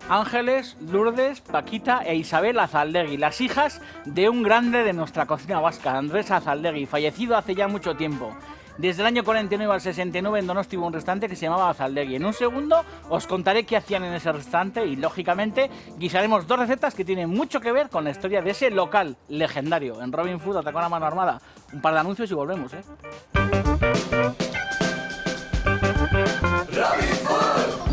Ángeles, Lourdes, Paquita e Isabel Azaldegui, las hijas de un grande de nuestra cocina vasca, Andrés Azaldegui, fallecido hace ya mucho tiempo. Desde el año 49 al 69 en Donosti hubo un restaurante que se llamaba Azaldegui. En un segundo os contaré qué hacían en ese restaurante y, lógicamente, guisaremos dos recetas que tienen mucho que ver con la historia de ese local legendario. En Robin Food, Atacón a mano armada. Un par de anuncios y volvemos, ¿eh? Robin Food.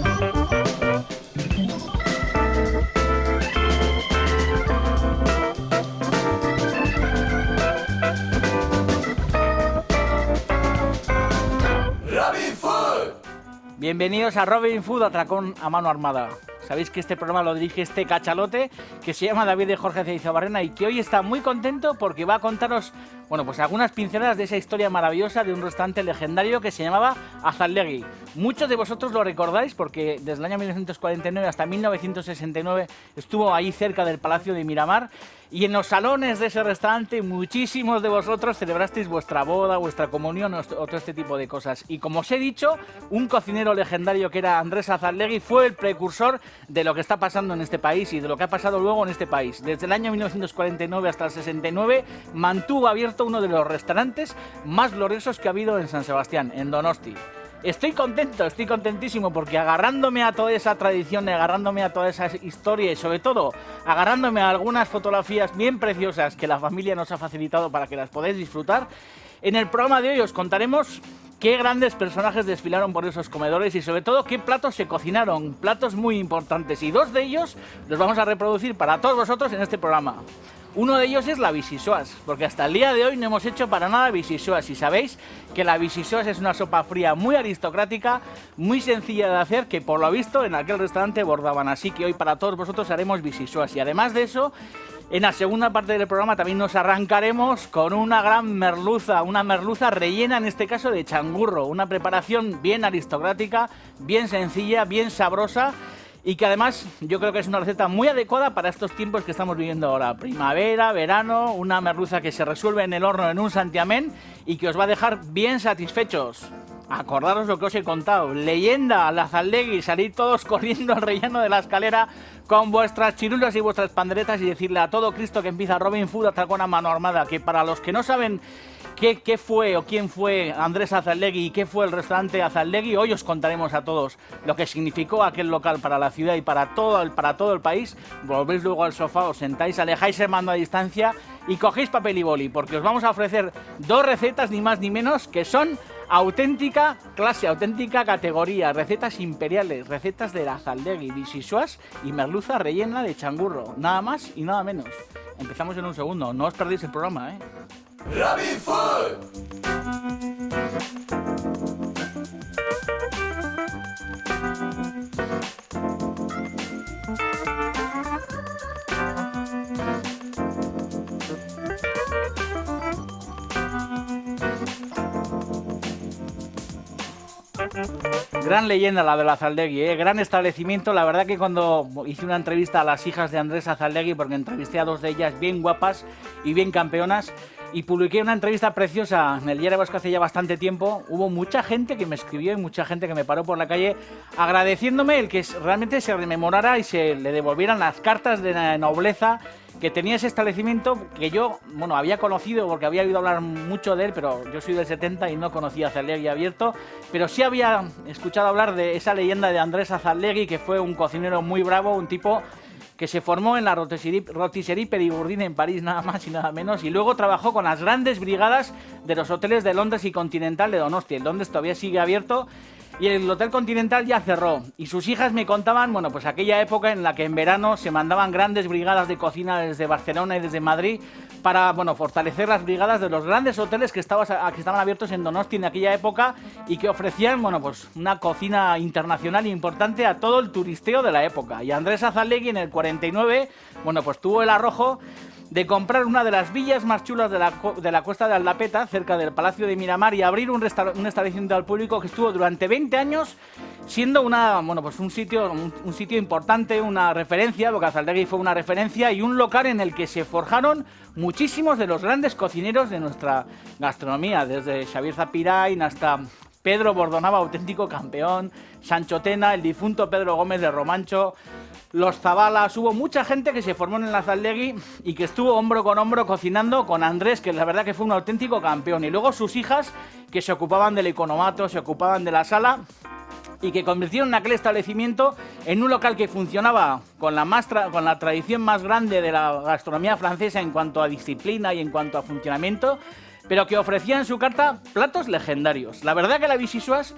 Bienvenidos a Robin Food, Atracón a mano armada. Sabéis que este programa lo dirige este cachalote que se llama David de Jorge Ceizabarrena y que hoy está muy contento porque va a contaros, bueno, pues algunas pinceladas de esa historia maravillosa de un restaurante legendario que se llamaba Azaldegui. Muchos de vosotros lo recordáis porque desde el año 1949 hasta 1969 estuvo ahí cerca del Palacio de Miramar y en los salones de ese restaurante muchísimos de vosotros celebrasteis vuestra boda, vuestra comunión o todo este tipo de cosas. Y como os he dicho, un cocinero legendario que era Andrés Azaldegui fue el precursor de lo que está pasando en este país y de lo que ha pasado luego en este país. Desde el año 1949 hasta el 69 mantuvo abierto uno de los restaurantes más gloriosos que ha habido en San Sebastián, en Donosti. Estoy contento, estoy contentísimo porque agarrándome a toda esa tradición, agarrándome a toda esa historia y sobre todo agarrándome a algunas fotografías bien preciosas que la familia nos ha facilitado para que las podáis disfrutar, en el programa de hoy os contaremos qué grandes personajes desfilaron por esos comedores y sobre todo qué platos se cocinaron, platos muy importantes, y dos de ellos los vamos a reproducir para todos vosotros en este programa. Uno de ellos es la vichyssoise, porque hasta el día de hoy no hemos hecho para nada vichyssoise y sabéis que la vichyssoise es una sopa fría muy aristocrática, muy sencilla de hacer, que por lo visto en aquel restaurante bordaban, así que hoy para todos vosotros haremos vichyssoise y además de eso, en la segunda parte del programa también nos arrancaremos con una gran merluza, una merluza rellena en este caso de changurro, una preparación bien aristocrática, bien sencilla, bien sabrosa y que además yo creo que es una receta muy adecuada para estos tiempos que estamos viviendo ahora, primavera, verano, una merluza que se resuelve en el horno en un santiamén y que os va a dejar bien satisfechos. Acordaros lo que os he contado, leyenda, la Azaldegui, salir todos corriendo al rellano de la escalera con vuestras chirulas y vuestras panderetas y decirle a todo Cristo que empieza Robin Food Atracón a mano armada, que para los que no saben qué fue o quién fue Andrés Azaldegui y qué fue el restaurante Azaldegui, hoy os contaremos a todos lo que significó aquel local para la ciudad y para todo el país. Volvéis luego al sofá, os sentáis, alejáis el mando a distancia y cogéis papel y boli, porque os vamos a ofrecer dos recetas, ni más ni menos, que son auténtica clase, auténtica categoría, recetas imperiales, recetas de la Azaldegui, vichyssoise y merluza rellena de changurro, nada más y nada menos. Empezamos en un segundo, no os perdéis el programa, ¿eh? Robin Food. Gran leyenda la de la Azaldegui, gran establecimiento. La verdad que cuando hice una entrevista a las hijas de Andrés Azaldegui, porque entrevisté a dos de ellas bien guapas y bien campeonas, y publiqué una entrevista preciosa en el Diario Vasco hace ya bastante tiempo, hubo mucha gente que me escribió y mucha gente que me paró por la calle agradeciéndome el que realmente se rememorara y se le devolvieran las cartas de nobleza que tenía ese establecimiento, que yo, bueno, había conocido porque había oído hablar mucho de él, pero yo soy del 70 y no conocía Azaldegui abierto, pero sí había escuchado hablar de esa leyenda de Andrés Azaldegui, que fue un cocinero muy bravo, un tipo que se formó en la Rotisserie Perigordine en París, nada más y nada menos, y luego trabajó con las grandes brigadas de los hoteles de Londres y Continental de Donosti. El Londres todavía sigue abierto y el Hotel Continental ya cerró. Y sus hijas me contaban, bueno, pues aquella época en la que en verano se mandaban grandes brigadas de cocina desde Barcelona y desde Madrid para, bueno, fortalecer las brigadas de los grandes hoteles que estaban abiertos en Donosti en aquella época y que ofrecían, bueno, pues una cocina internacional importante a todo el turisteo de la época. Y Andrés Azaldegui en el 49, bueno, pues tuvo el arrojo de comprar una de las villas más chulas de la costa de Aldapeta, cerca del Palacio de Miramar, y abrir un establecimiento al público que estuvo durante 20 años siendo un sitio importante, una referencia, porque Azaldegui fue una referencia, y un local en el que se forjaron muchísimos de los grandes cocineros de nuestra gastronomía, desde Xavier Zapirain hasta Pedro Bordonaba, auténtico campeón, Sancho Tena, el difunto Pedro Gómez de Romancho, los Zabalas, hubo mucha gente que se formó en el Azaldegui y que estuvo hombro con hombro cocinando con Andrés, que la verdad que fue un auténtico campeón. Y luego sus hijas, que se ocupaban del economato, se ocupaban de la sala y que convirtieron aquel establecimiento en un local que funcionaba con la tradición más grande de la gastronomía francesa en cuanto a disciplina y en cuanto a funcionamiento, pero que ofrecía en su carta platos legendarios. La verdad que la Vichyssoise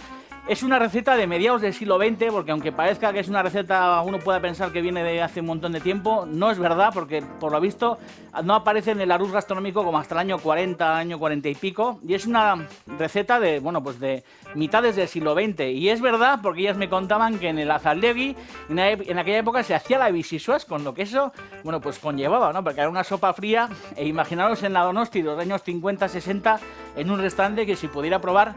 es una receta de mediados del siglo XX, porque aunque parezca que es una receta, uno pueda pensar que viene de hace un montón de tiempo, no es verdad, porque por lo visto no aparece en el Larousse gastronómico como hasta el año 40, año 40 y pico, y es una receta de, bueno, pues de mitades del siglo XX, y es verdad porque ellas me contaban que en el Azaldegui, en aquella época se hacía la Vichyssoise, con lo que eso, bueno, pues conllevaba, ¿no? Porque era una sopa fría, e imaginaros en la Donosti de los años 50, 60, en un restaurante que si pudiera probar,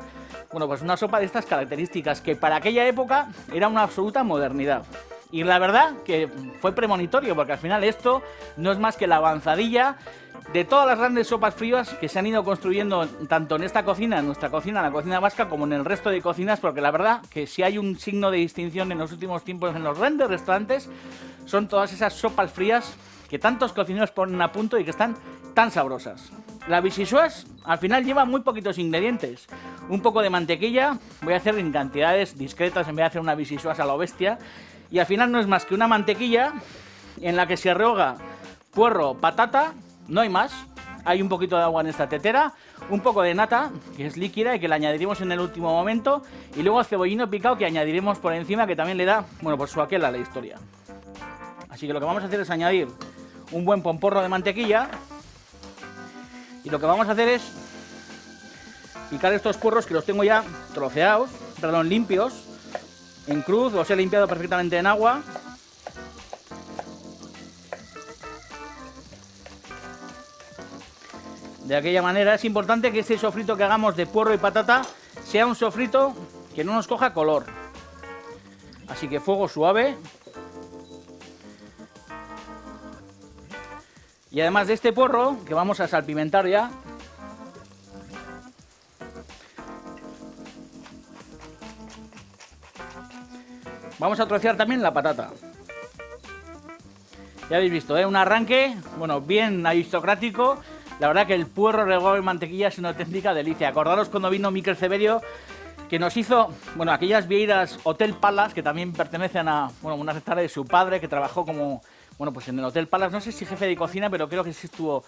bueno, pues una sopa de estas características, que para aquella época era una absoluta modernidad. Y la verdad que fue premonitorio, porque al final esto no es más que la avanzadilla de todas las grandes sopas frías que se han ido construyendo tanto en esta cocina, en nuestra cocina, en la cocina vasca, como en el resto de cocinas, porque la verdad que si hay un signo de distinción en los últimos tiempos en los grandes restaurantes, son todas esas sopas frías que tantos cocineros ponen a punto y que están tan sabrosas. La Vichyssoise al final lleva muy poquitos ingredientes. Un poco de mantequilla, voy a hacer en cantidades discretas en vez de hacer una Vichyssoise a lo bestia. Y al final no es más que una mantequilla en la que se rehoga puerro, patata, no hay más. Hay un poquito de agua en esta tetera, un poco de nata, que es líquida y que la añadiremos en el último momento. Y luego cebollino picado que añadiremos por encima, que también le da, bueno, pues su aquel a la historia. Así que lo que vamos a hacer es añadir un buen pomporro de mantequilla. Y lo que vamos a hacer es picar estos puerros, que los tengo ya troceados, perdón, limpios, en cruz, los he limpiado perfectamente en agua. De aquella manera es importante que este sofrito que hagamos de puerro y patata sea un sofrito que no nos coja color. Así que fuego suave. Y además de este puerro, que vamos a salpimentar ya, vamos a trocear también la patata. Ya habéis visto, un arranque, bueno, bien aristocrático. La verdad que el puerro regado en mantequilla es una auténtica delicia. Acordaros cuando vino Miquel Severio, que nos hizo, bueno, aquellas vieiras Hotel Palace, que también pertenecen a, bueno, una receta de su padre, que trabajó como, bueno, pues en el Hotel Palace, no sé si jefe de cocina, pero creo que sí estuvo,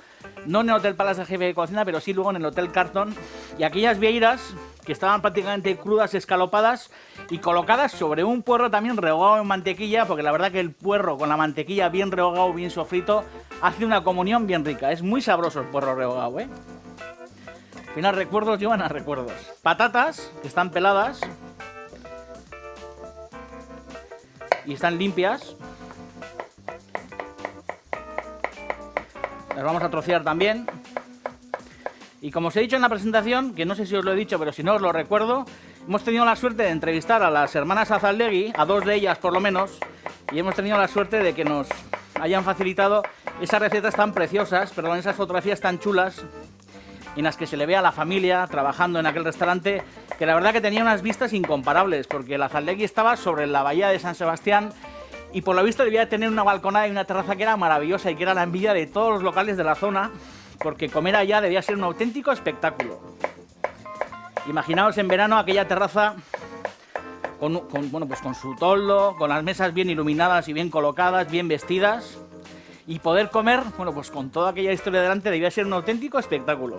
no en el Hotel Palace de jefe de cocina, pero sí luego en el Hotel Carton. Y aquellas vieiras que estaban prácticamente crudas, escalopadas y colocadas sobre un puerro también rehogado en mantequilla, porque la verdad que el puerro con la mantequilla bien rehogado, bien sofrito, hace una comunión bien rica. Es muy sabroso el puerro rehogado, ¿eh? Al final recuerdos llevan a recuerdos. Patatas, que están peladas y están limpias. Las vamos a trocear también. Y como os he dicho en la presentación, que no sé si os lo he dicho, pero si no os lo recuerdo, hemos tenido la suerte de entrevistar a las hermanas Azaldegui, a dos de ellas por lo menos, y hemos tenido la suerte de que nos hayan facilitado esas recetas tan preciosas, perdón, esas fotografías tan chulas, en las que se le ve a la familia trabajando en aquel restaurante, que la verdad que tenía unas vistas incomparables, porque el Azaldegui estaba sobre la bahía de San Sebastián y por lo visto debía tener una balconada y una terraza que era maravillosa y que era la envidia de todos los locales de la zona, porque comer allá debía ser un auténtico espectáculo. Imaginaos en verano aquella terraza bueno, pues con su toldo, con las mesas bien iluminadas y bien colocadas, bien vestidas, y poder comer, bueno, pues con toda aquella historia delante debía ser un auténtico espectáculo.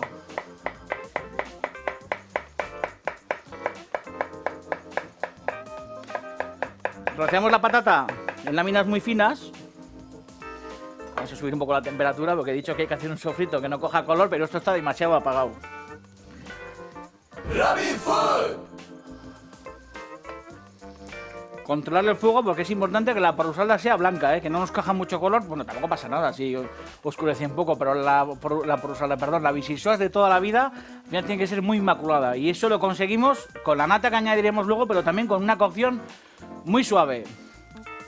Troceamos la patata en láminas muy finas. Vamos a subir un poco la temperatura porque he dicho que hay que hacer un sofrito que no coja color, pero esto está demasiado apagado. Rabbit Food. Controlar el fuego porque es importante que la parusala sea blanca, que no nos coja mucho color. Bueno, tampoco pasa nada si oscurece un poco, pero la parusala, perdón, la Vichyssoise de toda la vida, al final tiene que ser muy inmaculada. Y eso lo conseguimos con la nata que añadiremos luego, pero también con una cocción muy suave.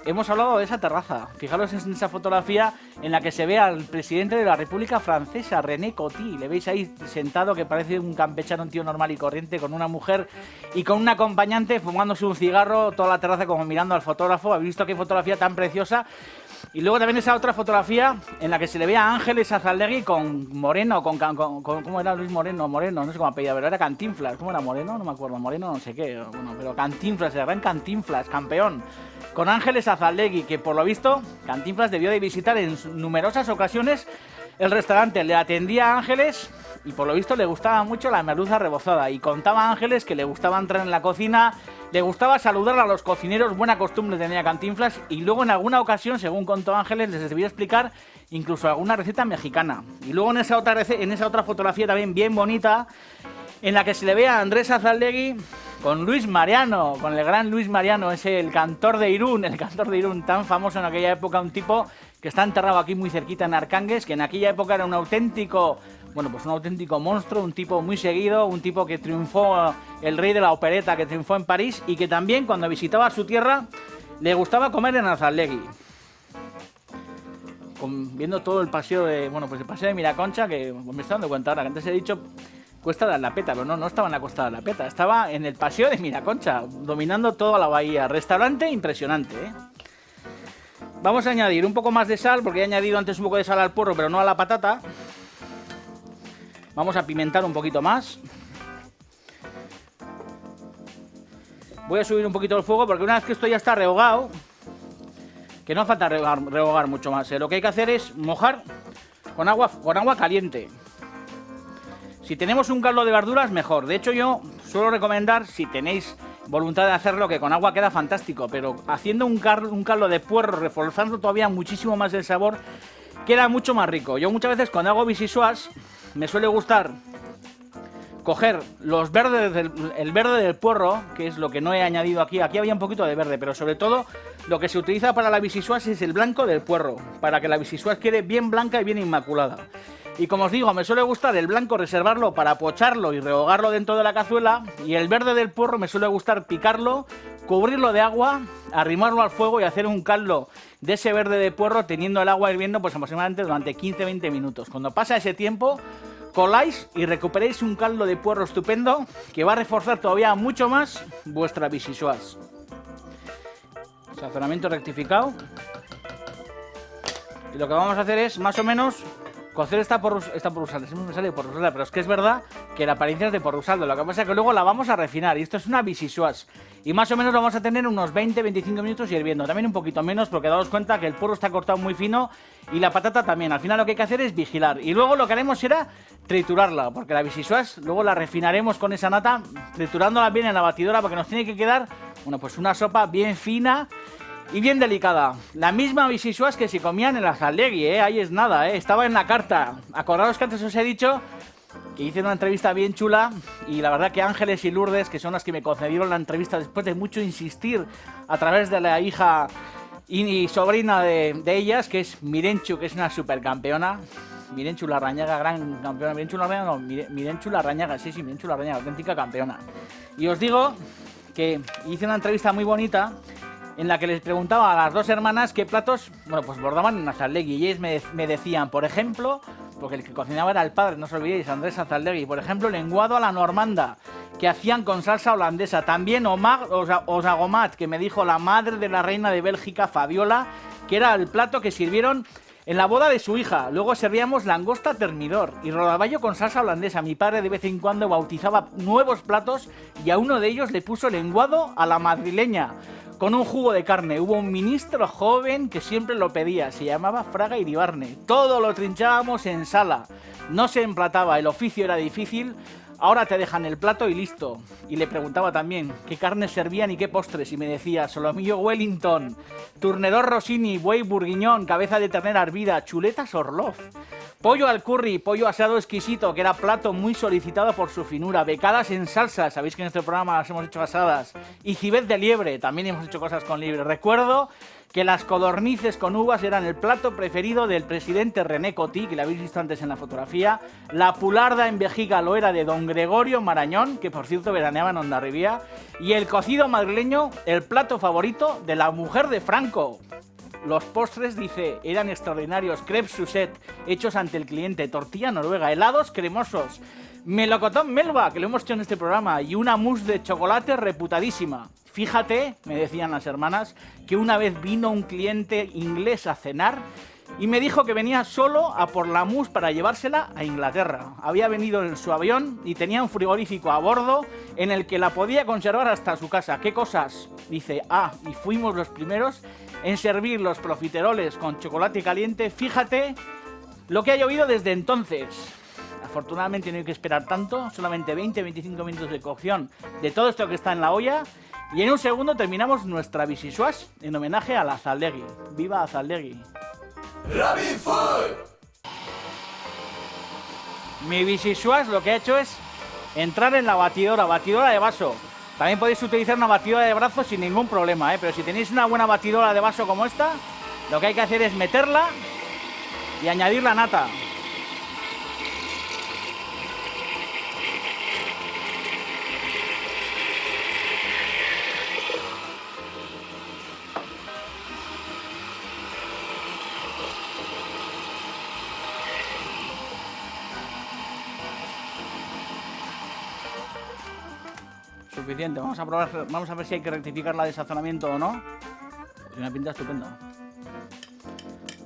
hemos hablado de esa terraza. Fijaros en esa fotografía en la que se ve al presidente de la República Francesa, René Coty. Le veis ahí sentado, que parece un campechano, un tío normal y corriente, con una mujer y con un acompañante fumándose un cigarro, toda la terraza como mirando al fotógrafo. ¿Habéis visto qué fotografía tan preciosa? Y luego también esa otra fotografía en la que se le ve a Ángeles Azaldegui con Moreno, con ¿cómo era Luis Moreno? Moreno, no sé cómo apellida, pero era Cantinflas. ¿Cómo era Moreno? No me acuerdo. Moreno no sé qué. Bueno, pero Cantinflas, el gran Cantinflas, campeón. Con Ángeles Azaldegui, que por lo visto Cantinflas debió de visitar en numerosas ocasiones el restaurante. Le atendía a Ángeles y por lo visto le gustaba mucho la merluza rebozada. Y contaba a Ángeles que le gustaba entrar en la cocina, le gustaba saludar a los cocineros, buena costumbre tenía Cantinflas. Y luego en alguna ocasión, según contó Ángeles, les debió explicar incluso alguna receta mexicana. Y luego en esa otra fotografía también bien bonita, en la que se le ve a Andrés Azaldegui con Luis Mariano, con el gran Luis Mariano, ese el cantor de Irún tan famoso en aquella época, un tipo que está enterrado aquí muy cerquita en Arcánguez, que en aquella época era un auténtico monstruo, un tipo muy seguido, un tipo que triunfó, el rey de la opereta, que triunfó en París y que también cuando visitaba su tierra le gustaba comer en Azaldegui. Viendo todo el paseo de, el paseo de Miraconcha, que me estoy dando cuenta ahora, que antes he dicho Cuesta de la Peta, pero no estaba en la Costa de la Peta, estaba en el paseo de Miraconcha, dominando toda la bahía. Restaurante impresionante, ¿eh? Vamos a añadir un poco más de sal, porque he añadido antes un poco de sal al porro, pero no a la patata. Vamos a pimentar un poquito más. Voy a subir un poquito el fuego, porque una vez que esto ya está rehogado, que no falta rehogar mucho más, lo que hay que hacer es mojar con agua caliente. Si tenemos un caldo de verduras, mejor. De hecho, yo suelo recomendar, si tenéis voluntad de hacerlo, que con agua queda fantástico, pero haciendo un caldo de puerro, reforzando todavía muchísimo más el sabor, queda mucho más rico. Yo muchas veces cuando hago vichyssoise me suele gustar coger el verde del puerro, que es lo que no he añadido aquí. Aquí había un poquito de verde, pero sobre todo lo que se utiliza para la vichyssoise es el blanco del puerro, para que la vichyssoise quede bien blanca y bien inmaculada. Y como os digo, me suele gustar el blanco reservarlo para pocharlo y rehogarlo dentro de la cazuela, y el verde del puerro me suele gustar picarlo, cubrirlo de agua, arrimarlo al fuego y hacer un caldo de ese verde de puerro teniendo el agua hirviendo pues aproximadamente durante 15-20 minutos. Cuando pasa ese tiempo, coláis y recuperéis un caldo de puerro estupendo que va a reforzar todavía mucho más vuestra vichyssoise. Sazonamiento rectificado. Y lo que vamos a hacer es más o menos cocer esta porrusalda, siempre me sale porrusalda, pero es que es verdad que la apariencia es de porrusaldo. Lo que pasa es que luego la vamos a refinar y esto es una vichyssoise. Y más o menos vamos a tener unos 20-25 minutos hirviendo, también un poquito menos porque daos cuenta que el puerro está cortado muy fino y la patata también. Al final lo que hay que hacer es vigilar y luego lo que haremos será triturarla, porque la vichyssoise luego la refinaremos con esa nata, triturándola bien en la batidora porque nos tiene que quedar, pues una sopa bien fina y bien delicada. La misma vichyssoise que se comían en la Azaldegui, ahí es nada, estaba en la carta. Acordaos que antes os he dicho que hice una entrevista bien chula y la verdad que Ángeles y Lourdes, que son las que me concedieron la entrevista después de mucho insistir a través de la hija y sobrina de ellas, que es Mirenchu, que es una supercampeona. Mirenchu Larrañaga, gran campeona. Mirenchu Larrañaga, sí, Mirenchu Larrañaga, auténtica campeona. Y os digo que hice una entrevista muy bonita en la que les preguntaba a las dos hermanas qué platos, pues bordaban en Azaldegui. Y ellas me decían, por ejemplo, porque el que cocinaba era el padre, no os olvidéis, Andrés Azaldegui, por ejemplo, lenguado a la normanda, que hacían con salsa holandesa. También osagomat, que me dijo la madre de la reina de Bélgica, Fabiola, que era el plato que sirvieron en la boda de su hija. Luego servíamos langosta termidor y rodaballo con salsa holandesa. Mi padre de vez en cuando bautizaba nuevos platos y a uno de ellos le puso lenguado a la madrileña, con un jugo de carne. Hubo un ministro joven que siempre lo pedía, se llamaba Fraga Iribarne. Todo lo trinchábamos en sala, no se emplataba, el oficio era difícil. Ahora te dejan el plato y listo. Y le preguntaba también qué carnes servían y qué postres, y me decía solomillo Wellington, turnedor Rossini, buey bourguignon, cabeza de ternera hervida, chuletas Orloff, pollo al curry, pollo asado exquisito, que era plato muy solicitado por su finura, becadas en salsa, sabéis que en este programa las hemos hecho asadas, y cibet de liebre, también hemos hecho cosas con liebre. Recuerdo que las codornices con uvas eran el plato preferido del presidente René Coty, que lo habéis visto antes en la fotografía, la pularda en vejiga lo era de don Gregorio Marañón, que por cierto veraneaba en Hondarribía, y el cocido madrileño, el plato favorito de la mujer de Franco. Los postres, dice, eran extraordinarios, crepes Suzette, hechos ante el cliente, tortilla noruega, helados cremosos, melocotón Melba, que lo hemos hecho en este programa, y una mousse de chocolate reputadísima. Fíjate, me decían las hermanas, que una vez vino un cliente inglés a cenar y me dijo que venía solo a por la mousse para llevársela a Inglaterra. Había venido en su avión y tenía un frigorífico a bordo en el que la podía conservar hasta su casa. ¿Qué cosas? Dice, y fuimos los primeros en servir los profiteroles con chocolate caliente. Fíjate lo que ha llovido desde entonces. Afortunadamente no hay que esperar tanto, solamente 20-25 minutos de cocción de todo esto que está en la olla. Y en un segundo terminamos nuestra Vichyssoise en homenaje a la Zaldegui. ¡Viva Zaldegui! Rabbit Food. Mi Vichyssoise lo que ha hecho es entrar en la batidora de vaso. También podéis utilizar una batidora de brazo sin ningún problema, pero si tenéis una buena batidora de vaso como esta, lo que hay que hacer es meterla y añadir la nata. Suficiente, vamos a probar, vamos a ver si hay que rectificar la de sazonamiento o no. Tiene una pinta estupenda.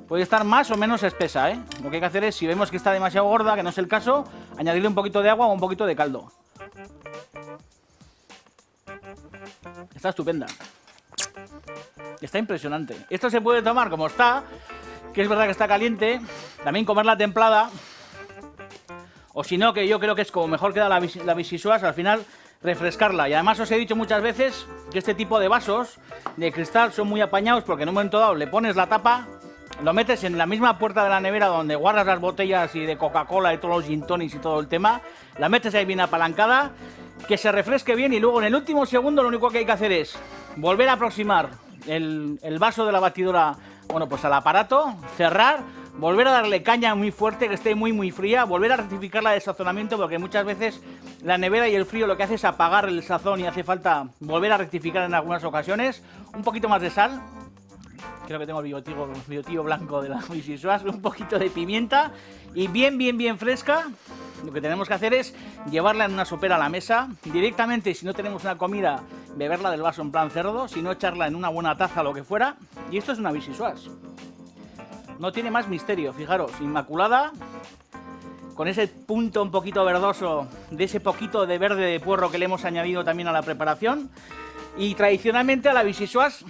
Puede estar más o menos espesa, Lo que hay que hacer es, si vemos que está demasiado gorda, que no es el caso, añadirle un poquito de agua o un poquito de caldo. Está estupenda. Está impresionante. Esto se puede tomar como está, que es verdad que está caliente. También comerla templada. O si no, que yo creo que es como mejor queda la Vichyssoise, al final refrescarla. Y además os he dicho muchas veces que este tipo de vasos de cristal son muy apañados porque en un momento dado le pones la tapa, lo metes en la misma puerta de la nevera donde guardas las botellas y de Coca-Cola y todos los gin tonics y todo el tema, la metes ahí bien apalancada, que se refresque bien y luego en el último segundo lo único que hay que hacer es volver a aproximar el vaso de la batidora, bueno, pues al aparato, cerrar, volver a darle caña muy fuerte, que esté muy fría, volver a rectificarla de sazonamiento, porque muchas veces la nevera y el frío lo que hace es apagar el sazón y hace falta volver a rectificar en algunas ocasiones. Un poquito más de sal, creo que tengo el biotillo blanco de la Vichyssoise, un poquito de pimienta y bien fresca. Lo que tenemos que hacer es llevarla en una sopera a la mesa, directamente, si no tenemos una comida, beberla del vaso en plan cerdo, si no echarla en una buena taza o lo que fuera, y esto es una Vichyssoise. No tiene más misterio, fijaros, inmaculada, con ese punto un poquito verdoso de ese poquito de verde de puerro que le hemos añadido también a la preparación. Y tradicionalmente a la Vichyssoise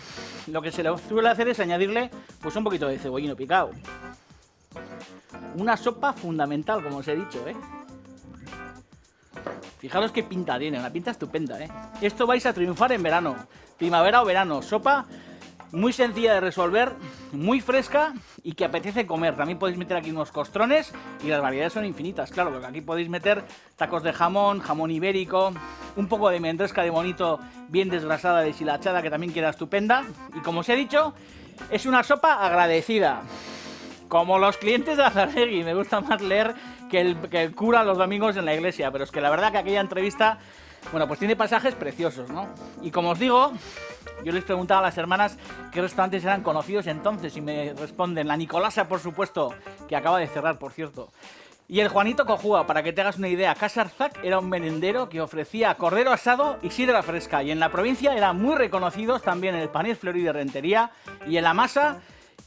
lo que se le suele hacer es añadirle pues un poquito de cebollino picado. Una sopa fundamental, como os he dicho, Fijaros qué pinta tiene, una pinta estupenda, Esto vais a triunfar en verano, primavera o verano. Sopa muy sencilla de resolver, muy fresca y que apetece comer. También podéis meter aquí unos costrones y las variedades son infinitas, claro, porque aquí podéis meter tacos de jamón, jamón ibérico, un poco de mendresca de bonito bien desgrasada, deshilachada, que también queda estupenda. Y como os he dicho, es una sopa agradecida. Como los clientes de Zaldegui, me gusta más leer que el cura los domingos en la iglesia, pero es que la verdad que aquella entrevista, bueno, pues tiene pasajes preciosos, ¿no? Y como os digo, yo les preguntaba a las hermanas qué restaurantes eran conocidos entonces y me responden la Nicolasa, por supuesto, que acaba de cerrar, por cierto. Y el Juanito Cojúa, para que te hagas una idea, Casa Arzac era un merendero que ofrecía cordero asado y sidra fresca. Y en la provincia eran muy reconocidos también en el Panés Fleury de Rentería y en la Masa,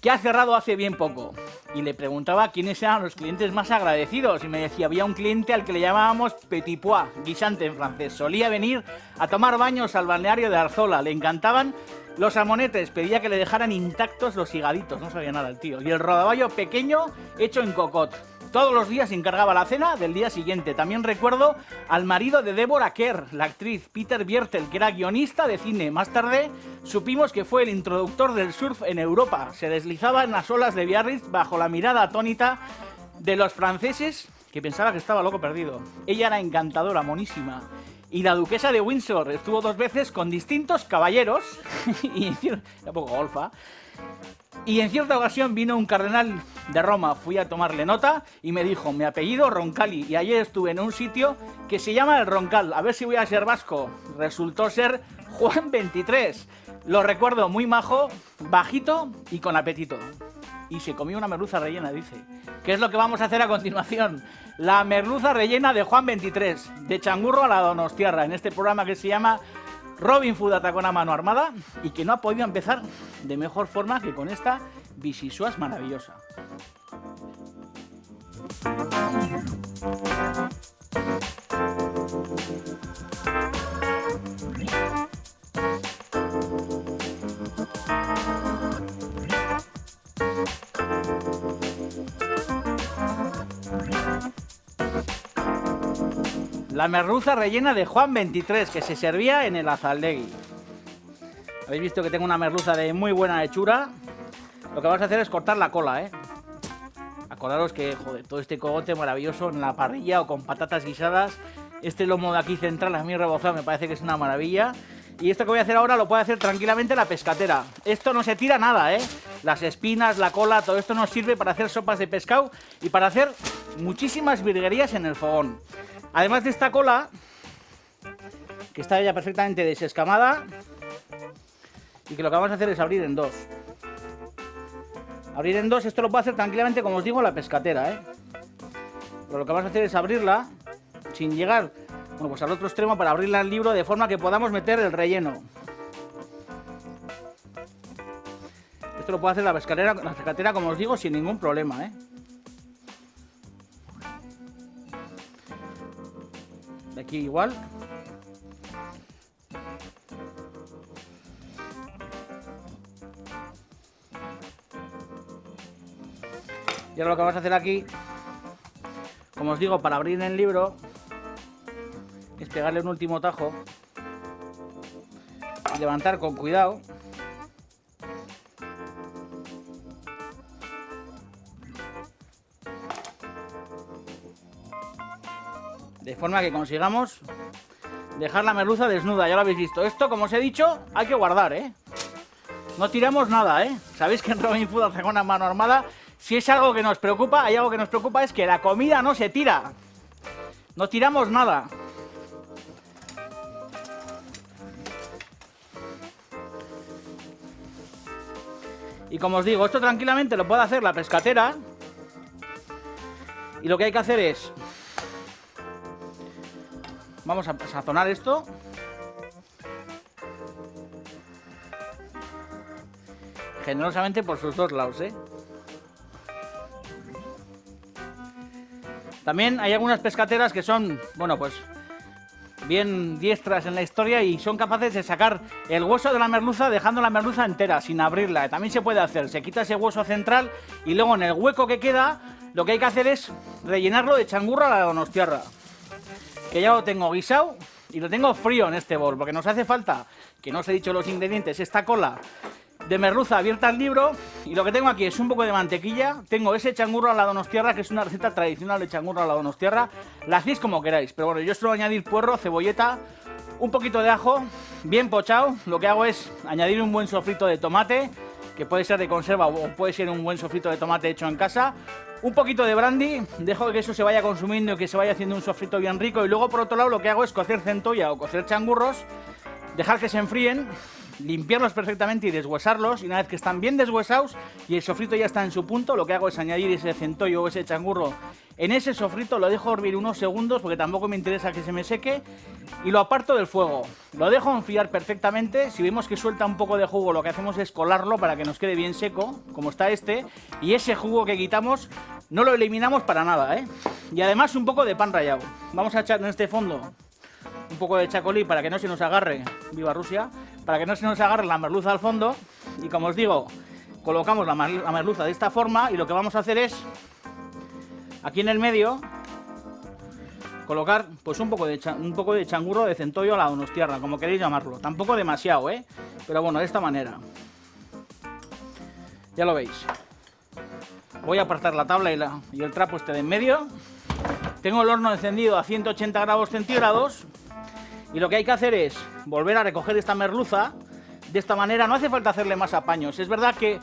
que ha cerrado hace bien poco. Y le preguntaba quiénes eran los clientes más agradecidos y me decía, había un cliente al que le llamábamos Petit Pois, guisante en francés. Solía venir a tomar baños al balneario de Arzola, le encantaban los salmonetes, pedía que le dejaran intactos los higaditos, no sabía nada el tío. Y el rodaballo pequeño hecho en cocot. Todos los días encargaba la cena del día siguiente. También recuerdo al marido de Deborah Kerr, la actriz Peter Biertel, que era guionista de cine. Más tarde supimos que fue el introductor del surf en Europa. Se deslizaba en las olas de Biarritz bajo la mirada atónita de los franceses, que pensaba que estaba loco perdido. Ella era encantadora, monísima. Y la duquesa de Windsor estuvo 2 veces con distintos caballeros, y un poco golfa, Y en cierta ocasión vino un cardenal de Roma, fui a tomarle nota y me dijo, mi apellido Roncalli, y ayer estuve en un sitio que se llama El Roncal, a ver si voy a ser vasco. Resultó ser Juan 23, lo recuerdo, muy majo, bajito y con apetito. Y se comió una merluza rellena, dice. ¿Qué es lo que vamos a hacer a continuación? La merluza rellena de Juan 23, de changurro a la donostiarra, en este programa que se llama Robin Food Atracón a mano armada y que no ha podido empezar de mejor forma que con esta Vichyssoise maravillosa. La merluza rellena de Juan 23, que se servía en el Azaldegui. Habéis visto que tengo una merluza de muy buena hechura. Lo que vamos a hacer es cortar la cola, ¿eh? Acordaros que, joder, todo este cogote maravilloso en la parrilla o con patatas guisadas. Este lomo de aquí central, a mí rebozado, me parece que es una maravilla. Y esto que voy a hacer ahora lo puede hacer tranquilamente la pescatera. Esto no se tira nada, ¿eh? Las espinas, la cola, todo esto nos sirve para hacer sopas de pescado y para hacer muchísimas virguerías en el fogón. Además de esta cola, que está ya perfectamente desescamada, y que lo que vamos a hacer es abrir en dos. Abrir en dos, esto lo puedo hacer tranquilamente, como os digo, la pescatera, ¿eh? Pero lo que vamos a hacer es abrirla sin llegar, bueno, pues al otro extremo para abrirla al libro de forma que podamos meter el relleno. Esto lo puede hacer la pescatera, como os digo, sin ningún problema, ¿eh? De aquí igual. Y ahora lo que vamos a hacer aquí, como os digo, para abrir el libro, es pegarle un último tajo y levantar con cuidado. De forma que consigamos dejar la merluza desnuda, ya lo habéis visto. Esto, como os he dicho, hay que guardar, ¿eh? No tiramos nada, ¿eh? Sabéis que en Robin Food Atracón a mano armada, si es algo que nos preocupa, hay algo que nos preocupa, es que la comida no se tira. No tiramos nada. Y como os digo, esto tranquilamente lo puede hacer la pescatera. Y lo que hay que hacer es... Vamos a sazonar esto. Generosamente por sus dos lados, ¿eh? También hay algunas pescateras que son, bueno, pues bien diestras en la historia y son capaces de sacar el hueso de la merluza dejando la merluza entera, sin abrirla. También se puede hacer, se quita ese hueso central y luego en el hueco que queda lo que hay que hacer es rellenarlo de changurro a la donostiarra. Que ya lo tengo guisado y lo tengo frío en este bol, porque nos hace falta, que no os he dicho los ingredientes, esta cola de merluza abierta al libro, y lo que tengo aquí es un poco de mantequilla, tengo ese changurro a la donostiarra, que es una receta tradicional de changurro a la donostiarra, la hacéis como queráis, pero bueno, yo suelo añadir puerro, cebolleta, un poquito de ajo, bien pochado. Lo que hago es añadir un buen sofrito de tomate, que puede ser de conserva o puede ser un buen sofrito de tomate hecho en casa, un poquito de brandy, dejo que eso se vaya consumiendo y que se vaya haciendo un sofrito bien rico, y luego por otro lado lo que hago es cocer centolla o cocer changurros, dejar que se enfríen, limpiarlos perfectamente y deshuesarlos, y una vez que están bien deshuesados y el sofrito ya está en su punto, lo que hago es añadir ese centollo o ese changurro en ese sofrito, lo dejo hervir unos segundos porque tampoco me interesa que se me seque, y lo aparto del fuego, lo dejo enfriar perfectamente. Si vemos que suelta un poco de jugo, lo que hacemos es colarlo para que nos quede bien seco, como está este, y ese jugo que quitamos no lo eliminamos para nada, ¿eh? Y además un poco de pan rallado. Vamos a echar en este fondo un poco de chacolí para que no se nos agarre, viva Rusia, para que no se nos agarre la merluza al fondo. Y como os digo, colocamos la merluza de esta forma, y lo que vamos a hacer es, aquí en el medio, colocar pues un poco de changurro de centollo a la donostiarra, como queréis llamarlo. Tampoco demasiado, pero bueno, de esta manera. Ya lo veis. Voy a apartar la tabla y el trapo este de en medio. Tengo el horno encendido a 180 grados centígrados. Y lo que hay que hacer es volver a recoger esta merluza, de esta manera. No hace falta hacerle más apaños. Es verdad que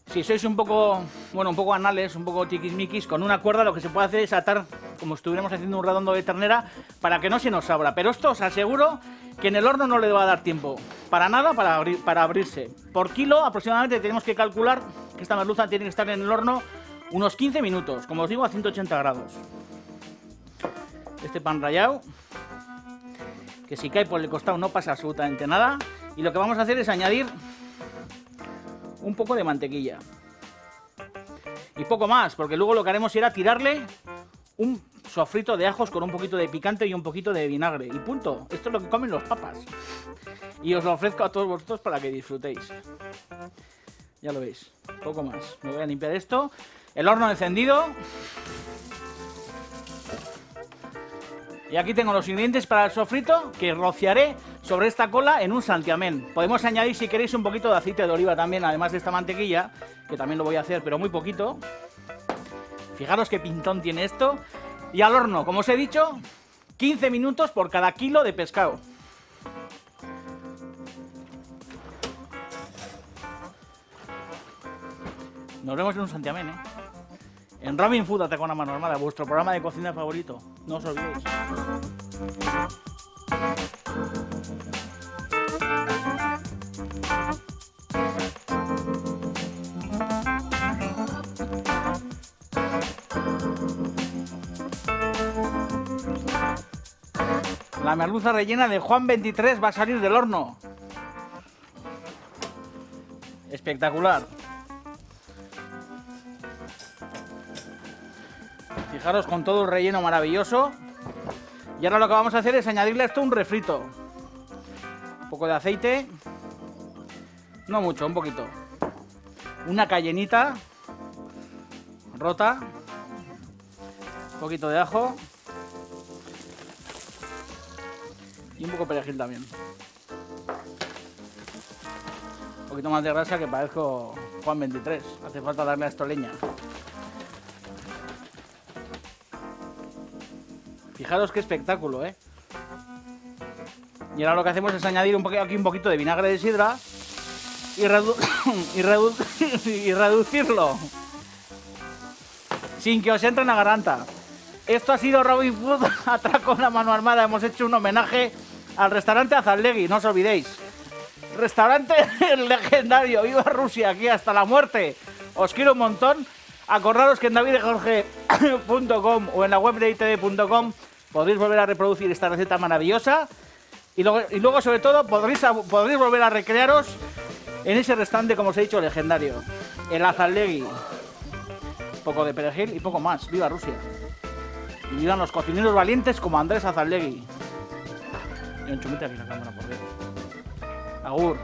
si sois un poco, bueno, un poco anales, un poco tiquismiquis, con una cuerda lo que se puede hacer es atar, como si estuviéramos haciendo un redondo de ternera, para que no se nos abra. Pero esto os aseguro que en el horno no le va a dar tiempo para nada para abrirse. Por kilo aproximadamente tenemos que calcular que esta merluza tiene que estar en el horno unos 15 minutos, como os digo, a 180 grados. Este pan rallado, que si cae por el costado no pasa absolutamente nada. Y lo que vamos a hacer es añadir un poco de mantequilla. Y poco más, porque luego lo que haremos será tirarle un sofrito de ajos con un poquito de picante y un poquito de vinagre. Y punto. Esto es lo que comen los papas. Y os lo ofrezco a todos vosotros para que disfrutéis. Ya lo veis. Poco más. Me voy a limpiar esto. El horno encendido. Y aquí tengo los ingredientes para el sofrito que rociaré sobre esta cola en un santiamén. Podemos añadir, si queréis, un poquito de aceite de oliva también, además de esta mantequilla, que también lo voy a hacer, pero muy poquito. Fijaros qué pintón tiene esto. Y al horno, como os he dicho, 15 minutos por cada kilo de pescado. Nos vemos en un santiamén, ¿eh? En Robin Food Atracón a mano armada, vuestro programa de cocina favorito. No os olvidéis. La merluza rellena de Juan 23 va a salir del horno. Espectacular. Fijaros con todo el relleno maravilloso. Y ahora lo que vamos a hacer es añadirle a esto un refrito. Un poco de aceite. No mucho, un poquito. Una cayenita rota. Un poquito de ajo. Y un poco de perejil también. Un poquito más de grasa, que parezco Juan 23. Hace falta darle a esto leña. Fijaros qué espectáculo, ¿eh? Y ahora lo que hacemos es añadir aquí un poquito de vinagre de sidra y reducirlo sin que os entre en la garganta. Esto ha sido Robin Food Atracón a mano armada. Hemos hecho un homenaje al restaurante Azaldegui, no os olvidéis. Restaurante legendario, viva Rusia, aquí hasta la muerte. Os quiero un montón. Acordaros que en davidjorge.com o en la web de itv.com podréis volver a reproducir esta receta maravillosa. Y luego sobre todo, podréis volver a recrearos en ese restaurante, como os he dicho, legendario. El Azaldegui. Un poco de perejil y poco más. ¡Viva Rusia! Y vivan los cocineros valientes como Andrés Azaldegui. Y un chumete aquí en la cámara, por Dios. Agur.